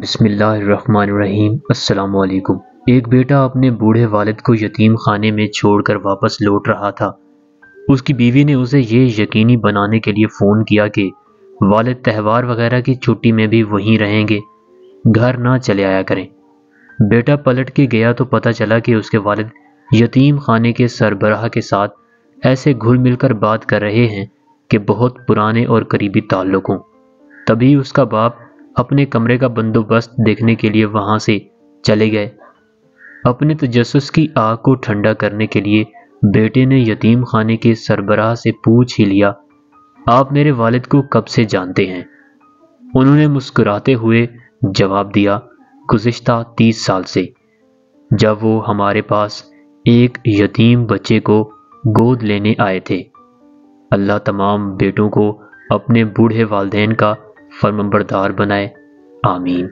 بسم اللہ الرحمن الرحیم۔ السلام علیکم۔ ایک بیٹا اپنے بوڑھے والد کو یتیم خانے میں چھوڑ کر واپس لوٹ رہا تھا۔ اس کی بیوی نے اسے یہ یقینی بنانے کے لیے فون کیا کہ والد تہوار وغیرہ کی چھٹی میں بھی وہیں رہیں گے، گھر نہ چلے آیا کریں۔ بیٹا پلٹ کے گیا تو پتہ چلا کہ اس کے والد یتیم خانے کے سربراہ کے ساتھ ایسے گھل مل کر بات کر رہے ہیں کہ بہت پرانے اور قریبی تعلق ہوں۔ تبھی اس کا باپ اپنے کمرے کا بندوبست دیکھنے کے لیے وہاں سے چلے گئے۔ اپنے تجسس کی آگ کو ٹھنڈا کرنے کے لیے بیٹے نے یتیم خانے کے سربراہ سے پوچھ ہی لیا، آپ میرے والد کو کب سے جانتے ہیں؟ انہوں نے مسکراتے ہوئے جواب دیا، گزشتہ 30 سال سے، جب وہ ہمارے پاس ایک یتیم بچے کو گود لینے آئے تھے۔ اللہ تمام بیٹوں کو اپنے بوڑھے والدین کا فرمانبردار بنائے، آمین۔